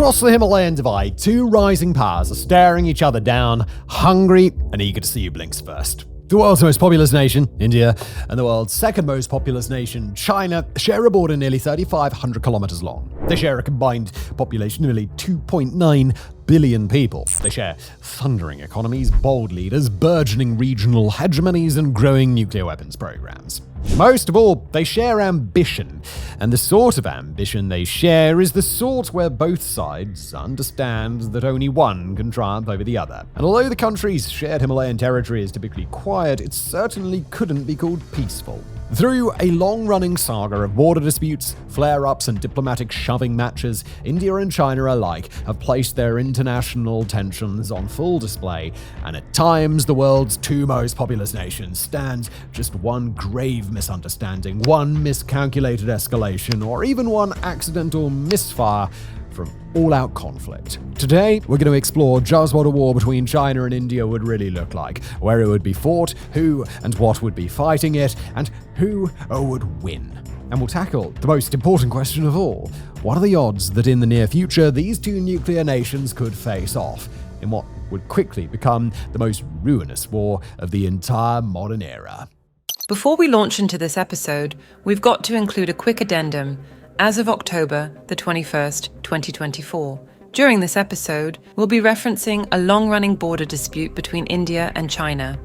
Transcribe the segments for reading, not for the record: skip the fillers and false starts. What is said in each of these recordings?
Across the Himalayan divide, two rising powers are staring each other down, hungry and eager to see who blinks first. The world's most populous nation, India, and the world's second most populous nation, China, share a border nearly 3,500 kilometers long. They share a combined population of nearly 2.9 billion people. They share thundering economies, bold leaders, burgeoning regional hegemonies, and growing nuclear weapons programs. Most of all, they share ambition, and the sort of ambition they share is the sort where both sides understand that only one can triumph over the other. And although the country's shared Himalayan territory is typically quiet, it certainly couldn't be called peaceful. Through a long-running saga of border disputes, flare-ups, and diplomatic shoving matches, India and China alike have placed their international tensions on full display, and at times the world's two most populous nations stand just one grave misunderstanding, one miscalculated escalation, or even one accidental misfire from all-out conflict. Today, we're going to explore just what a war between China and India would really look like, where it would be fought, who and what would be fighting it, and who would win. And we'll tackle the most important question of all. What are the odds that in the near future, these two nuclear nations could face off in what would quickly become the most ruinous war of the entire modern era? Before we launch into this episode, we've got to include a quick addendum. As of October the 21st, 2024, during this episode, we'll be referencing a long-running border dispute between India and China.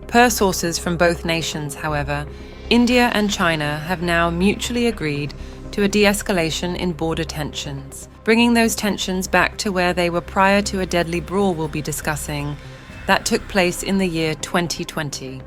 Per sources from both nations, however, India and China have now mutually agreed to a de-escalation in border tensions, bringing those tensions back to where they were prior to a deadly brawl we'll be discussing that took place in the year 2020.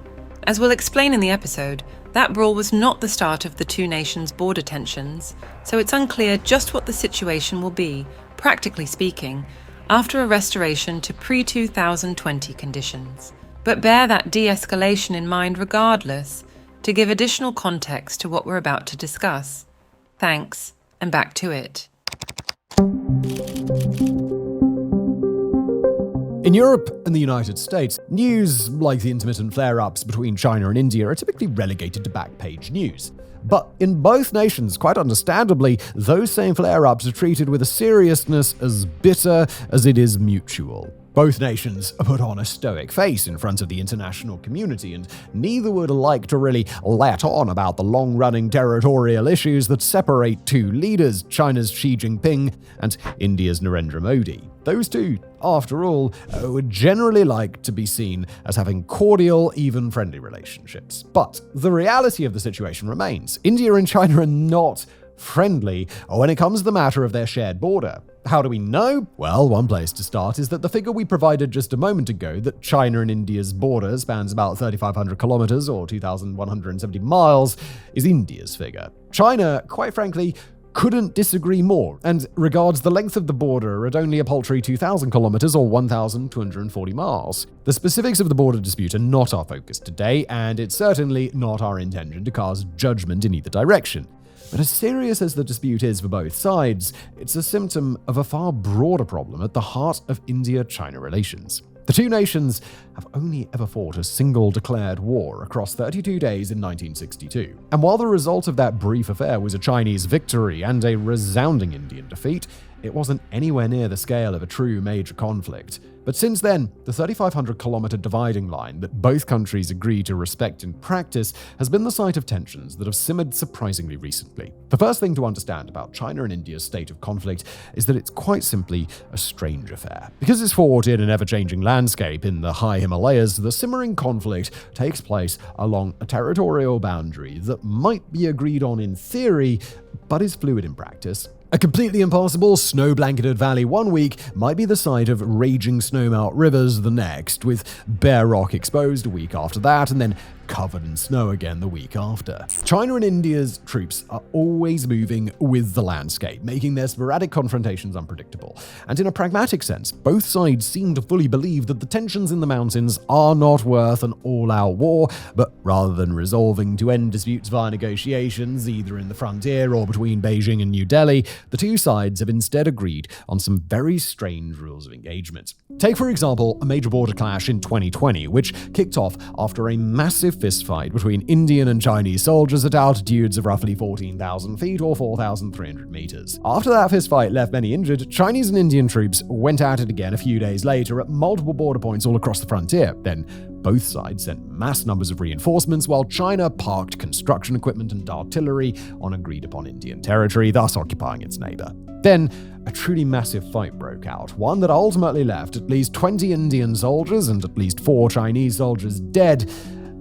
As we'll explain in the episode, that brawl was not the start of the two nations' border tensions, so it's unclear just what the situation will be, practically speaking, after a restoration to pre-2020 conditions. But bear that de-escalation in mind regardless, to give additional context to what we're about to discuss. Thanks, and back to it. In Europe and the United States, news like the intermittent flare-ups between China and India are typically relegated to back-page news. But in both nations, quite understandably, those same flare-ups are treated with a seriousness as bitter as it is mutual. Both nations put on a stoic face in front of the international community, and neither would like to really let on about the long-running territorial issues that separate two leaders, China's Xi Jinping and India's Narendra Modi. Those two, after all, would generally like to be seen as having cordial, even friendly relationships. But the reality of the situation remains. India and China are not friendly when it comes to the matter of their shared border. How do we know? Well, one place to start is that the figure we provided just a moment ago, that China and India's border spans about 3,500 kilometers or 2,170 miles, is India's figure. China, quite frankly, couldn't disagree more, and regards the length of the border at only a paltry 2,000 kilometers or 1,240 miles. The specifics of the border dispute are not our focus today, and it's certainly not our intention to cast judgment in either direction. But as serious as the dispute is for both sides, it's a symptom of a far broader problem at the heart of India-China relations. The two nations have only ever fought a single declared war across 32 days in 1962. And while the result of that brief affair was a Chinese victory and a resounding Indian defeat, it wasn't anywhere near the scale of a true major conflict. But since then, the 3,500-kilometer dividing line that both countries agree to respect in practice has been the site of tensions that have simmered surprisingly recently. The first thing to understand about China and India's state of conflict is that it's quite simply a strange affair. Because it's fought in an ever-changing landscape in the high Himalayas, the simmering conflict takes place along a territorial boundary that might be agreed on in theory, but is fluid in practice. A completely impassable, snow-blanketed valley one week might be the site of raging snowmelt rivers the next, with bare rock exposed a week after that, and then covered in snow again the week after. China and India's troops are always moving with the landscape, making their sporadic confrontations unpredictable. And in a pragmatic sense, both sides seem to fully believe that the tensions in the mountains are not worth an all-out war, but rather than resolving to end disputes via negotiations, either in the frontier or between Beijing and New Delhi, the two sides have instead agreed on some very strange rules of engagement. Take, for example, a major border clash in 2020, which kicked off after a massive fistfight between Indian and Chinese soldiers at altitudes of roughly 14,000 feet or 4,300 meters. After that fistfight left many injured, Chinese and Indian troops went at it again a few days later at multiple border points all across the frontier. Then both sides sent mass numbers of reinforcements, while China parked construction equipment and artillery on agreed-upon Indian territory, thus occupying its neighbor. Then, a truly massive fight broke out, one that ultimately left at least 20 Indian soldiers and at least 4 Chinese soldiers dead.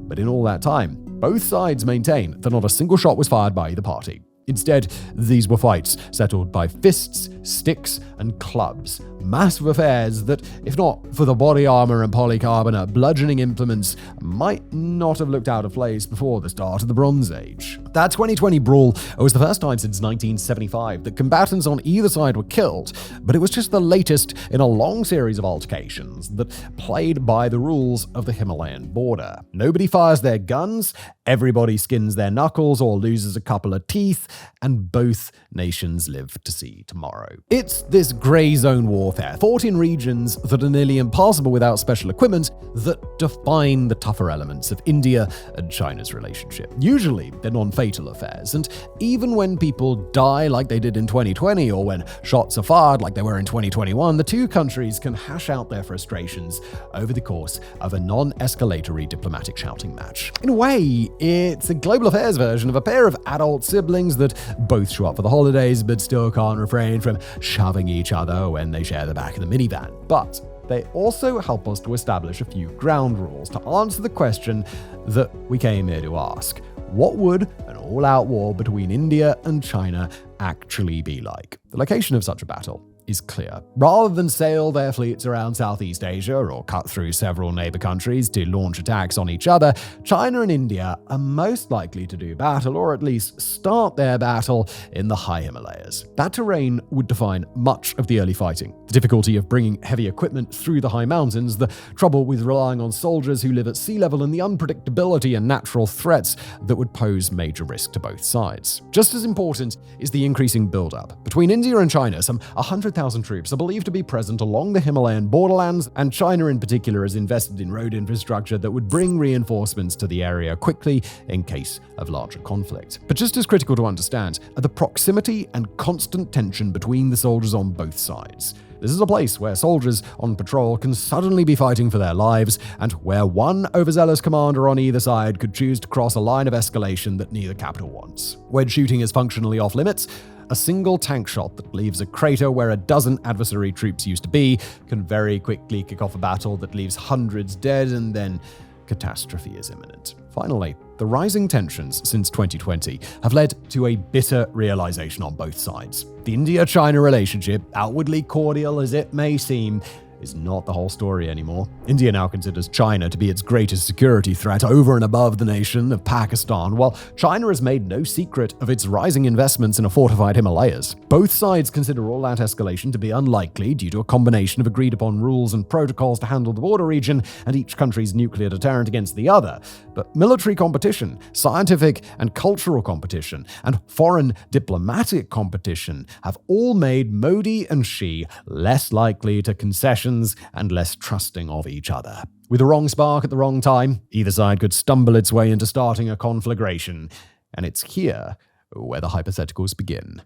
But in all that time, both sides maintained that not a single shot was fired by either party. Instead, these were fights settled by fists, sticks, and clubs. Massive affairs that, if not for the body armor and polycarbonate bludgeoning implements, might not have looked out of place before the start of the Bronze Age. That 2020 brawl was the first time since 1975 that combatants on either side were killed, but it was just the latest in a long series of altercations that played by the rules of the Himalayan border. Nobody fires their guns, everybody skins their knuckles or loses a couple of teeth, and both nations live to see tomorrow. It's this grey zone warfare, fought in regions that are nearly impassable without special equipment, that define the tougher elements of India and China's relationship. Usually, they're non-fatal affairs, and even when people die like they did in 2020, or when shots are fired like they were in 2021, the two countries can hash out their frustrations over the course of a non-escalatory diplomatic shouting match. In a way, it's a global affairs version of a pair of adult siblings that both show up for the holidays but still can't refrain from shoving each other when they share the back of the minivan. But they also help us to establish a few ground rules to answer the question that we came here to ask. What would an all-out war between India and China actually be like? The location of such a battle is clear. Rather than sail their fleets around Southeast Asia or cut through several neighbor countries to launch attacks on each other, China and India are most likely to do battle, or at least start their battle, in the high Himalayas. That terrain would define much of the early fighting. The difficulty of bringing heavy equipment through the high mountains, the trouble with relying on soldiers who live at sea level, and the unpredictability and natural threats that would pose major risk to both sides. Just as important is the increasing build-up. Between India and China, some 100,000 troops are believed to be present along the Himalayan borderlands, and China in particular is invested in road infrastructure that would bring reinforcements to the area quickly in case of larger conflict. But just as critical to understand are the proximity and constant tension between the soldiers on both sides. This is a place where soldiers on patrol can suddenly be fighting for their lives, and where one overzealous commander on either side could choose to cross a line of escalation that neither capital wants. When shooting is functionally off limits, a single tank shot that leaves a crater where a dozen adversary troops used to be can very quickly kick off a battle that leaves hundreds dead, and then catastrophe is imminent. Finally, the rising tensions since 2020 have led to a bitter realization on both sides. The India-China relationship, outwardly cordial as it may seem, is not the whole story anymore. India now considers China to be its greatest security threat over and above the nation of Pakistan, while China has made no secret of its rising investments in a fortified Himalayas. Both sides consider all that escalation to be unlikely due to a combination of agreed-upon rules and protocols to handle the border region and each country's nuclear deterrent against the other. But military competition, scientific and cultural competition, and foreign diplomatic competition have all made Modi and Xi less likely to concessions and less trusting of each other. With the wrong spark at the wrong time, either side could stumble its way into starting a conflagration. And it's here where the hypotheticals begin.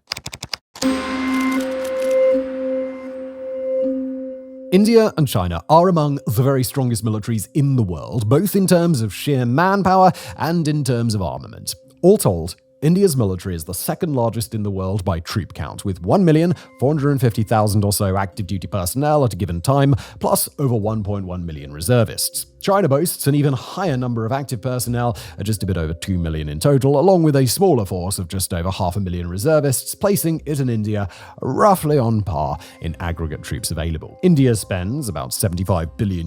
India and China are among the very strongest militaries in the world, both in terms of sheer manpower and in terms of armament. All told, India's military is the second largest in the world by troop count, with 1,450,000 or so active duty personnel at a given time, plus over 1.1 million reservists. China boasts an even higher number of active personnel at just a bit over 2 million in total, along with a smaller force of just over 500,000 reservists, placing it and India roughly on par in aggregate troops available. India spends about $75 billion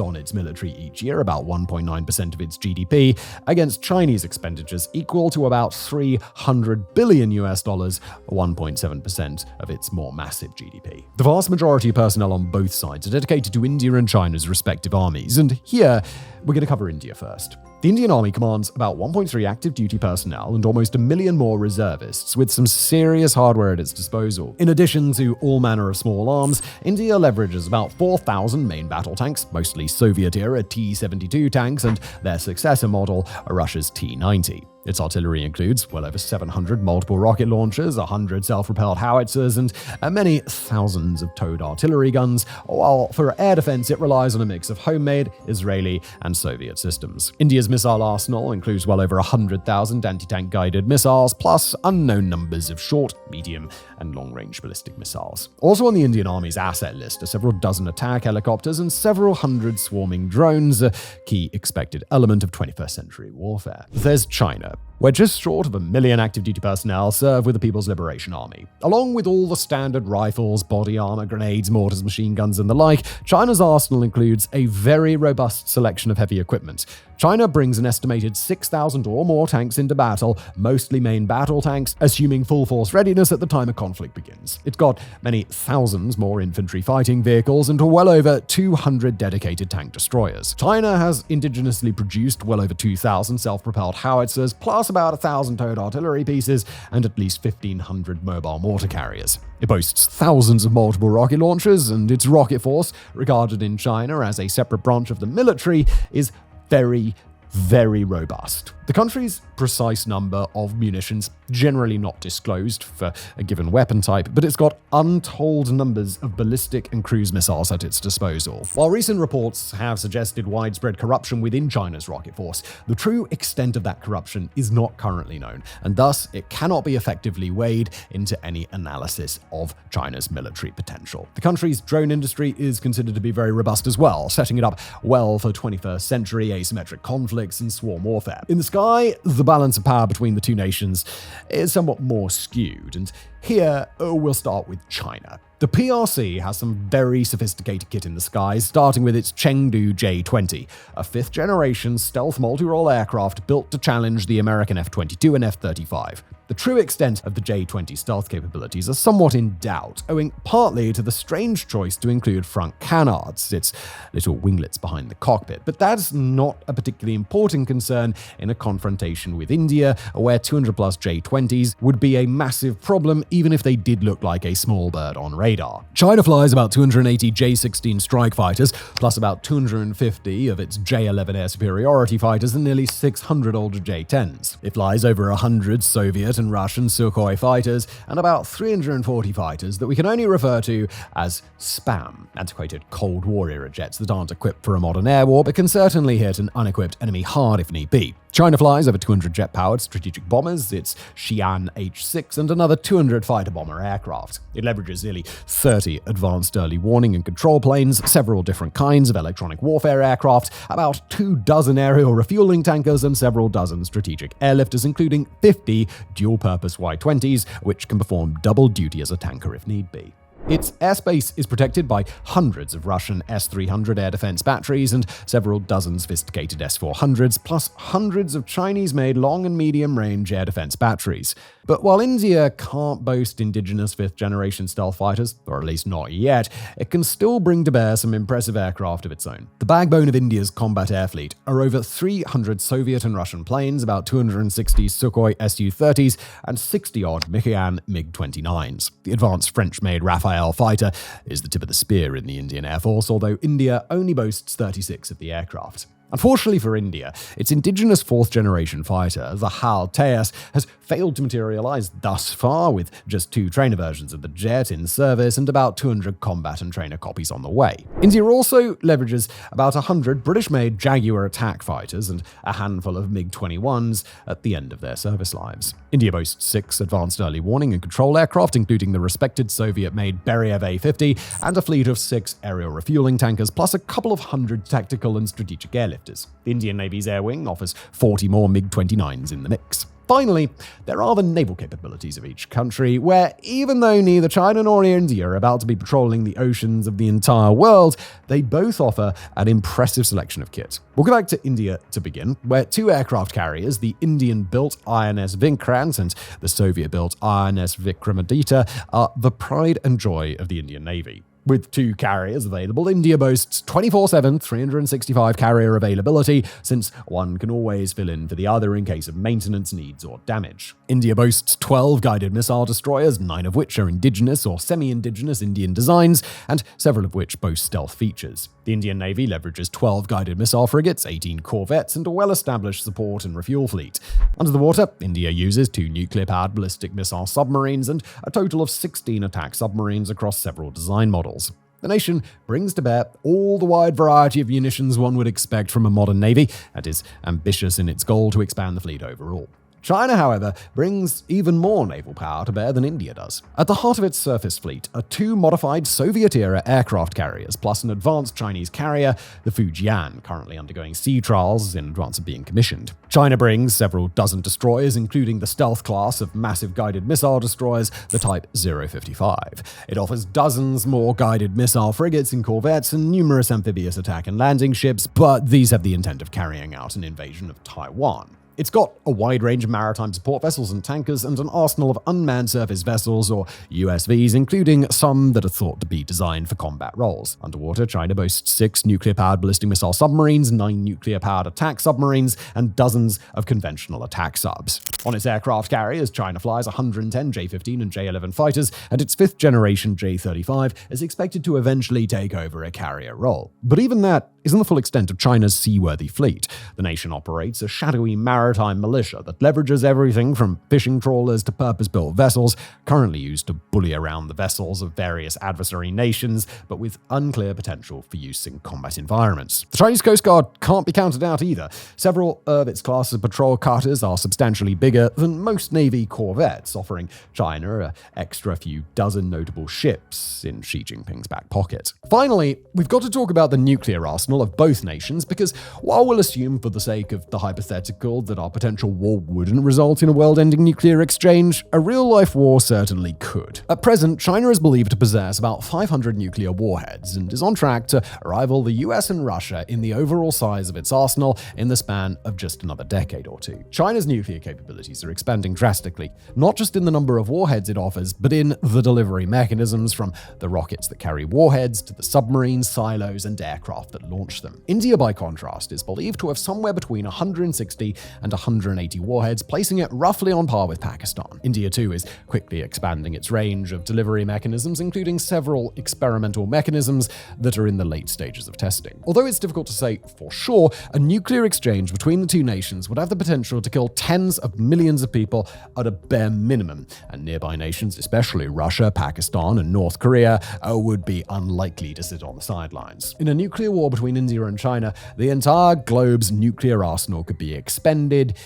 on its military each year, about 1.9% of its GDP, against Chinese expenditures equal to about $300 billion, 1.7% of its more massive GDP. The vast majority of personnel on both sides are dedicated to India and China's respective armies, and here we're going to cover India first. The Indian Army commands about 1.3 active duty personnel and almost 1 million more reservists, with some serious hardware at its disposal. In addition to all manner of small arms, India leverages about 4,000 main battle tanks, mostly Soviet-era T-72 tanks, and their successor model, Russia's T-90. Its artillery includes well over 700 multiple rocket launchers, 100 self-propelled howitzers, and many thousands of towed artillery guns, while for air defense it relies on a mix of homemade, Israeli, and Soviet systems. India's missile arsenal includes well over 100,000 anti-tank guided missiles, plus unknown numbers of short, medium, and long-range ballistic missiles. Also on the Indian Army's asset list are several dozen attack helicopters and several hundred swarming drones, a key expected element of 21st century warfare. There's China, where just short of 1 million active duty personnel serve with the People's Liberation Army. Along with all the standard rifles, body armor, grenades, mortars, machine guns, and the like, China's arsenal includes a very robust selection of heavy equipment. China brings an estimated 6,000 or more tanks into battle, mostly main battle tanks, assuming full force readiness at the time a conflict begins. It's got many thousands more infantry fighting vehicles and well over 200 dedicated tank destroyers. China has indigenously produced well over 2,000 self-propelled howitzers, plus about 1,000 towed artillery pieces and at least 1,500 mobile mortar carriers. It boasts thousands of multiple rocket launchers, and its rocket force, regarded in China as a separate branch of the military, is very, very robust. The country's precise number of munitions generally not disclosed for a given weapon type, but it's got untold numbers of ballistic and cruise missiles at its disposal. While recent reports have suggested widespread corruption within China's rocket force, the true extent of that corruption is not currently known, and thus it cannot be effectively weighed into any analysis of China's military potential. The country's drone industry is considered to be very robust as well, setting it up well for 21st century asymmetric conflicts and swarm warfare. In the sky, the balance of power between the two nations is somewhat more skewed, and here we'll start with China. The PRC has some very sophisticated kit in the skies, starting with its Chengdu J-20, a fifth-generation stealth multi-role aircraft built to challenge the American F-22 and F-35. The true extent of the J-20 stealth capabilities are somewhat in doubt, owing partly to the strange choice to include front canards, its little winglets behind the cockpit. But that's not a particularly important concern in a confrontation with India, where 200-plus J-20s would be a massive problem even if they did look like a small bird on radar. China flies about 280 J-16 strike fighters, plus about 250 of its J-11 air superiority fighters and nearly 600 older J-10s. It flies over 100 Soviet and Russian Sukhoi fighters and about 340 fighters that we can only refer to as SPAM, antiquated Cold War-era jets that aren't equipped for a modern air war but can certainly hit an unequipped enemy hard if need be. China flies over 200 jet-powered strategic bombers, its Xi'an H-6, and another 200 fighter-bomber aircraft. It leverages nearly 30 advanced early warning and control planes, several different kinds of electronic warfare aircraft, about 24 aerial refueling tankers, and several dozen strategic airlifters, including 50 dual-purpose Y-20s, which can perform double duty as a tanker if need be. Its airspace is protected by hundreds of Russian S-300 air defense batteries and several dozen sophisticated S-400s, plus hundreds of Chinese-made long and medium-range air defense batteries. But while India can't boast indigenous fifth-generation stealth fighters, or at least not yet, it can still bring to bear some impressive aircraft of its own. The backbone of India's combat air fleet are over 300 Soviet and Russian planes, about 260 Sukhoi Su-30s, and 60-odd Mikoyan MiG-29s. The advanced French-made Rafale fighter is the tip of the spear in the Indian Air Force, although India only boasts 36 of the aircraft. Unfortunately for India, its indigenous fourth-generation fighter, the HAL Tejas, has failed to materialize thus far, with just 2 trainer versions of the jet in service and about 200 combat and trainer copies on the way. India also leverages about 100 British-made Jaguar attack fighters and a handful of MiG-21s at the end of their service lives. India boasts 6 advanced early warning and control aircraft, including the respected Soviet-made Beriev A-50, and a fleet of 6 aerial refueling tankers, plus a couple of hundred tactical and strategic airlifters. The Indian Navy's Air Wing offers 40 more MiG-29s in the mix. Finally, there are the naval capabilities of each country, where even though neither China nor India are about to be patrolling the oceans of the entire world, they both offer an impressive selection of kit. We'll go back to India to begin, where 2 aircraft carriers, the Indian-built INS Vikrant and the Soviet-built INS Vikramaditya, are the pride and joy of the Indian Navy. With 2 carriers available, India boasts 24/7, 365 carrier availability, since one can always fill in for the other in case of maintenance needs or damage. India boasts 12 guided missile destroyers, 9 of which are indigenous or semi-indigenous Indian designs, and several of which boast stealth features. The Indian Navy leverages 12 guided missile frigates, 18 corvettes, and a well-established support and refuel fleet. Under the water, India uses 2 nuclear-powered ballistic missile submarines and a total of 16 attack submarines across several design models. The nation brings to bear all the wide variety of munitions one would expect from a modern navy and is ambitious in its goal to expand the fleet overall. China, however, brings even more naval power to bear than India does. At the heart of its surface fleet are 2 modified Soviet-era aircraft carriers, plus an advanced Chinese carrier, the Fujian, currently undergoing sea trials in advance of being commissioned. China brings several dozen destroyers, including the stealth class of massive guided missile destroyers, the Type 055. It offers dozens more guided missile frigates and corvettes and numerous amphibious attack and landing ships, but these have the intent of carrying out an invasion of Taiwan. It's got a wide range of maritime support vessels and tankers, and an arsenal of unmanned surface vessels, or USVs, including some that are thought to be designed for combat roles. Underwater, China boasts 6 nuclear-powered ballistic missile submarines, 9 nuclear-powered attack submarines, and dozens of conventional attack subs. On its aircraft carriers, China flies 110 J-15 and J-11 fighters, and its 5th-generation J-35 is expected to eventually take over a carrier role. But even that isn't the full extent of China's seaworthy fleet. The nation operates a shadowy maritime militia that leverages everything from fishing trawlers to purpose-built vessels, currently used to bully around the vessels of various adversary nations, but with unclear potential for use in combat environments. The Chinese Coast Guard can't be counted out either. Several of its classes of patrol cutters are substantially bigger than most Navy corvettes, offering China an extra few dozen notable ships in Xi Jinping's back pocket. Finally, we've got to talk about the nuclear arsenal of both nations, because while we'll assume for the sake of the hypothetical that our potential war wouldn't result in a world-ending nuclear exchange, a real-life war certainly could. At present, China is believed to possess about 500 nuclear warheads and is on track to rival the US and Russia in the overall size of its arsenal in the span of just another decade or 2. China's nuclear capabilities are expanding drastically, not just in the number of warheads it offers, but in the delivery mechanisms, from the rockets that carry warheads to the submarines, silos, and aircraft that launch them. India, by contrast, is believed to have somewhere between 160 and 180 warheads, placing it roughly on par with Pakistan. India, too, is quickly expanding its range of delivery mechanisms, including several experimental mechanisms that are in the late stages of testing. Although it's difficult to say for sure, a nuclear exchange between the 2 nations would have the potential to kill tens of millions of people at a bare minimum, and nearby nations, especially Russia, Pakistan, and North Korea, would be unlikely to sit on the sidelines. In a nuclear war between India and China, the entire globe's nuclear arsenal could be expended,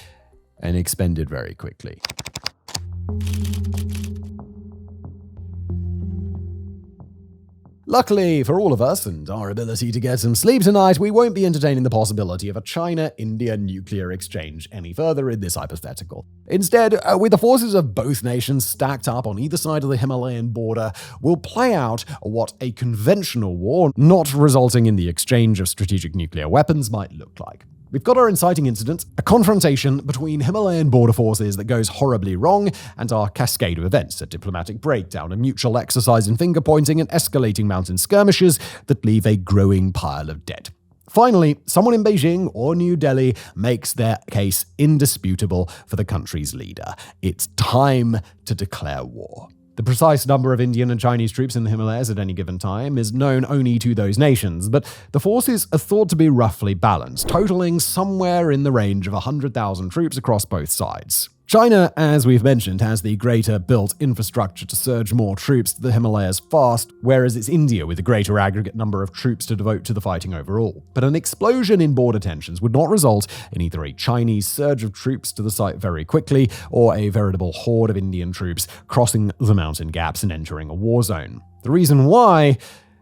and expended very quickly. Luckily for all of us and our ability to get some sleep tonight, we won't be entertaining the possibility of a China-India nuclear exchange any further in this hypothetical. Instead, with the forces of both nations stacked up on either side of the Himalayan border, we'll play out what a conventional war, not resulting in the exchange of strategic nuclear weapons, might look like. We've got our inciting incident, a confrontation between Himalayan border forces that goes horribly wrong, and our cascade of events, a diplomatic breakdown, a mutual exercise in finger-pointing, and escalating mountain skirmishes that leave a growing pile of dead. Finally, someone in Beijing or New Delhi makes their case indisputable for the country's leader. It's time to declare war. The precise number of Indian and Chinese troops in the Himalayas at any given time is known only to those nations, but the forces are thought to be roughly balanced, totaling somewhere in the range of 100,000 troops across both sides. China, as we've mentioned, has the greater built infrastructure to surge more troops to the Himalayas fast, whereas it's India with a greater aggregate number of troops to devote to the fighting overall. But an explosion in border tensions would not result in either a Chinese surge of troops to the site very quickly, or a veritable horde of Indian troops crossing the mountain gaps and entering a war zone. The reason why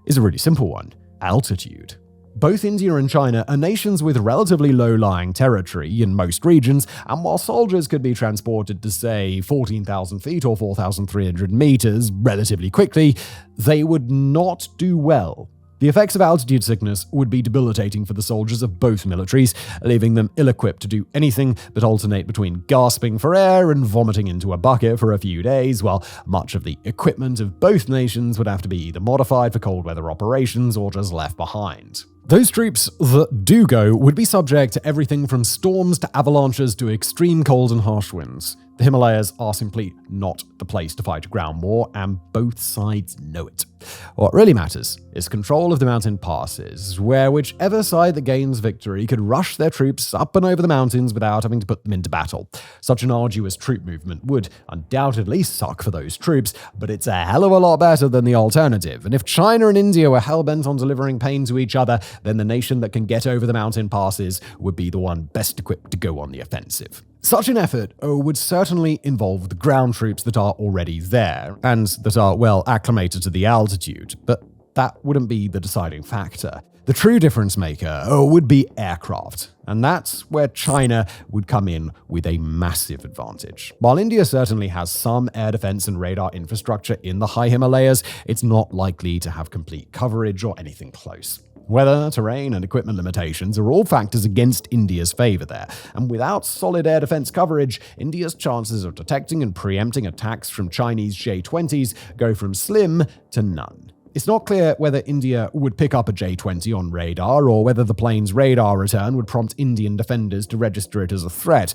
is a really simple one: altitude. Both India and China are nations with relatively low-lying territory in most regions, and while soldiers could be transported to, say, 14,000 feet or 4,300 meters relatively quickly, they would not do well The effects of altitude sickness would be debilitating for the soldiers of both militaries, leaving them ill-equipped to do anything but alternate between gasping for air and vomiting into a bucket for a few days, while much of the equipment of both nations would have to be either modified for cold weather operations or just left behind. Those troops that do go would be subject to everything from storms to avalanches to extreme cold and harsh winds. The Himalayas are simply not the place to fight a ground war, and both sides know it. What really matters is control of the mountain passes, where whichever side that gains victory could rush their troops up and over the mountains without having to put them into battle. Such an arduous troop movement would undoubtedly suck for those troops, but it's a hell of a lot better than the alternative. And if China and India were hell-bent on delivering pain to each other, then the nation that can get over the mountain passes would be the one best equipped to go on the offensive. Such an effort would certainly involve the ground troops that are already there, and that are well acclimated to the altitude, but that wouldn't be the deciding factor. The true difference maker would be aircraft, and that's where China would come in with a massive advantage. While India certainly has some air defense and radar infrastructure in the high Himalayas, it's not likely to have complete coverage or anything close. Weather, terrain, and equipment limitations are all factors against India's favor there, and without solid air defense coverage, India's chances of detecting and preempting attacks from Chinese J-20s go from slim to none. It's not clear whether India would pick up a J-20 on radar, or whether the plane's radar return would prompt Indian defenders to register it as a threat.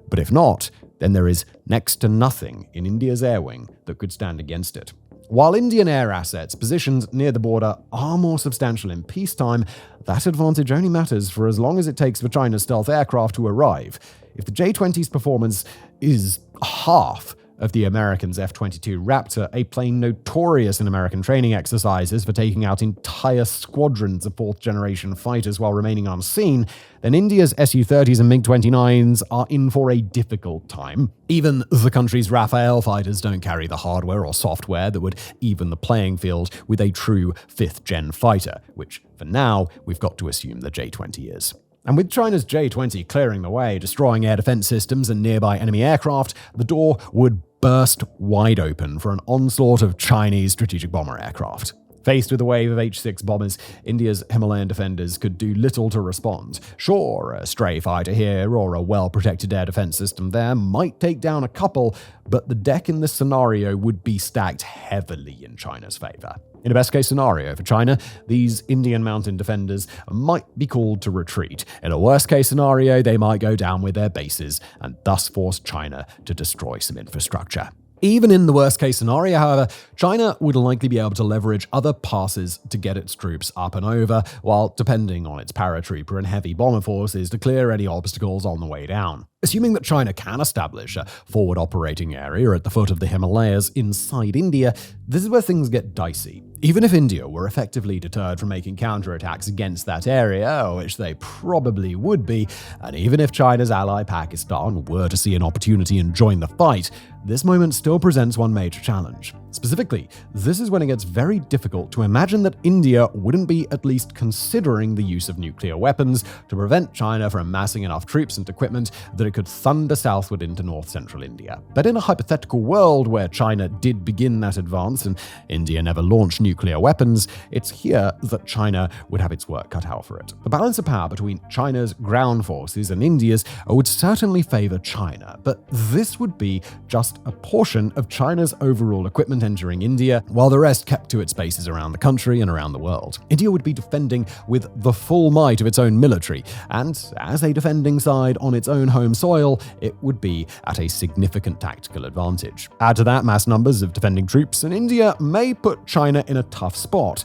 But if not, then there is next to nothing in India's air wing that could stand against it. While Indian air assets positioned near the border are more substantial in peacetime, that advantage only matters for as long as it takes for China's stealth aircraft to arrive. If the J-20's performance is half of the Americans' F-22 Raptor, a plane notorious in American training exercises for taking out entire squadrons of fourth-generation fighters while remaining unseen, then India's Su-30s and MiG-29s are in for a difficult time. Even the country's Rafale fighters don't carry the hardware or software that would even the playing field with a true fifth-gen fighter, which, for now, we've got to assume the J-20 is. And with China's J-20 clearing the way, destroying air defense systems and nearby enemy aircraft, the door would burst wide open for an onslaught of Chinese strategic bomber aircraft. Faced with a wave of H-6 bombers, India's Himalayan defenders could do little to respond. Sure, a stray fighter here or a well-protected air defense system there might take down a couple, but the deck in this scenario would be stacked heavily in China's favor. In a best-case scenario for China, these Indian mountain defenders might be called to retreat. In a worst-case scenario, they might go down with their bases and thus force China to destroy some infrastructure. Even in the worst-case scenario, however, China would likely be able to leverage other passes to get its troops up and over, while depending on its paratrooper and heavy bomber forces to clear any obstacles on the way down. Assuming that China can establish a forward operating area at the foot of the Himalayas inside India, this is where things get dicey. Even if India were effectively deterred from making counterattacks against that area, which they probably would be, and even if China's ally Pakistan were to see an opportunity and join the fight, this moment still presents one major challenge. Specifically, this is when it gets very difficult to imagine that India wouldn't be at least considering the use of nuclear weapons to prevent China from amassing enough troops and equipment that it could thunder southward into north-central India. But in a hypothetical world where China did begin that advance and India never launched nuclear weapons, it's here that China would have its work cut out for it. The balance of power between China's ground forces and India's would certainly favor China, but this would be just a portion of China's overall equipment entering India, while the rest kept to its bases around the country and around the world. India would be defending with the full might of its own military, and as a defending side on its own home soil, it would be at a significant tactical advantage. Add to that mass numbers of defending troops, and India may put China in a tough spot.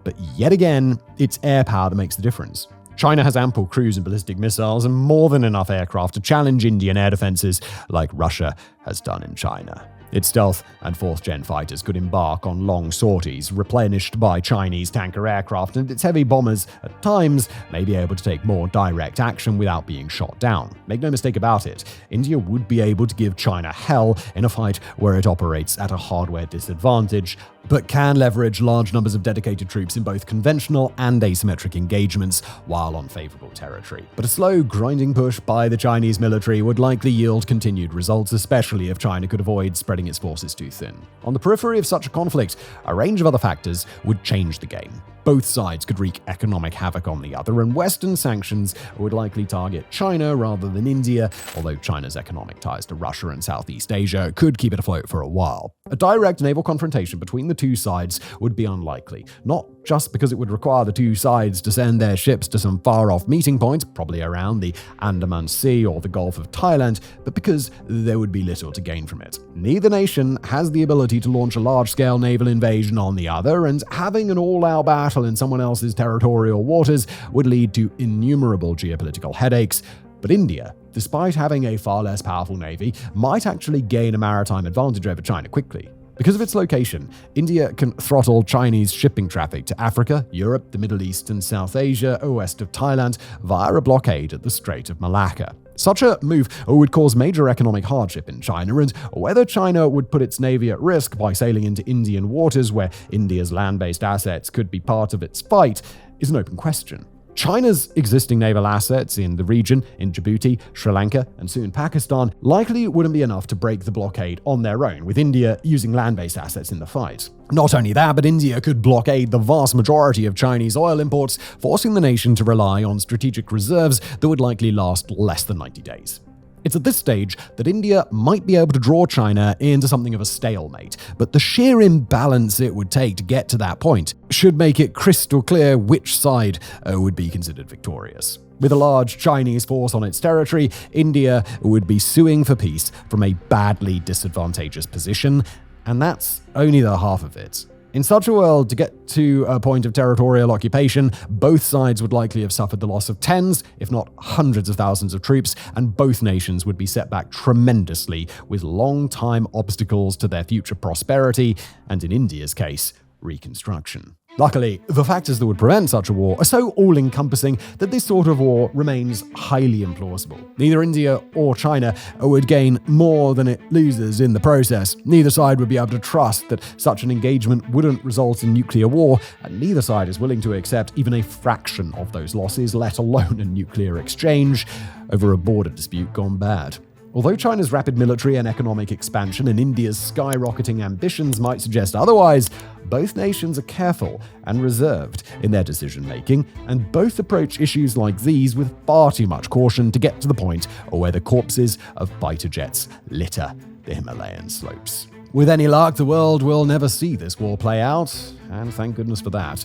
But yet again, it's air power that makes the difference. China has ample cruise and ballistic missiles and more than enough aircraft to challenge Indian air defenses like Russia has done in China. Its stealth and fourth-gen fighters could embark on long sorties replenished by Chinese tanker aircraft, and its heavy bombers, at times, may be able to take more direct action without being shot down. Make no mistake about it, India would be able to give China hell in a fight where it operates at a hardware disadvantage, but can leverage large numbers of dedicated troops in both conventional and asymmetric engagements while on favorable territory. But a slow, grinding push by the Chinese military would likely yield continued results, especially if China could avoid spreading its forces too thin. On the periphery of such a conflict, a range of other factors would change the game. Both sides could wreak economic havoc on the other, and Western sanctions would likely target China rather than India, although China's economic ties to Russia and Southeast Asia could keep it afloat for a while. A direct naval confrontation between the two sides would be unlikely, not just because it would require the two sides to send their ships to some far-off meeting points, probably around the Andaman Sea or the Gulf of Thailand, but because there would be little to gain from it. Neither nation has the ability to launch a large-scale naval invasion on the other, and having an all-out battle in someone else's territorial waters would lead to innumerable geopolitical headaches. But India, despite having a far less powerful navy, might actually gain a maritime advantage over China quickly. Because of its location, India can throttle Chinese shipping traffic to Africa, Europe, the Middle East, and South Asia west of Thailand via a blockade at the Strait of Malacca. Such a move would cause major economic hardship in China, and whether China would put its navy at risk by sailing into Indian waters where India's land-based assets could be part of its fight is an open question. China's existing naval assets in the region, in Djibouti, Sri Lanka, and soon Pakistan, likely wouldn't be enough to break the blockade on their own, with India using land-based assets in the fight. Not only that, but India could blockade the vast majority of Chinese oil imports, forcing the nation to rely on strategic reserves that would likely last less than 90 days. It's at this stage that India might be able to draw China into something of a stalemate, but the sheer imbalance it would take to get to that point should make it crystal clear which side would be considered victorious. With a large Chinese force on its territory, India would be suing for peace from a badly disadvantageous position, and that's only the half of it. In such a world, to get to a point of territorial occupation, both sides would likely have suffered the loss of tens, if not hundreds of thousands of troops, and both nations would be set back tremendously with long-time obstacles to their future prosperity, and in India's case, reconstruction. Luckily, the factors that would prevent such a war are so all-encompassing that this sort of war remains highly implausible. Neither India or China would gain more than it loses in the process. Neither side would be able to trust that such an engagement wouldn't result in nuclear war, and neither side is willing to accept even a fraction of those losses, let alone a nuclear exchange, over a border dispute gone bad. Although China's rapid military and economic expansion and India's skyrocketing ambitions might suggest otherwise, both nations are careful and reserved in their decision-making, and both approach issues like these with far too much caution to get to the point where the corpses of fighter jets litter the Himalayan slopes. With any luck, the world will never see this war play out, and thank goodness for that.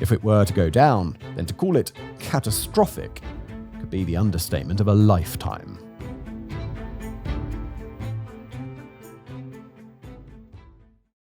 If it were to go down, then to call it catastrophic could be the understatement of a lifetime.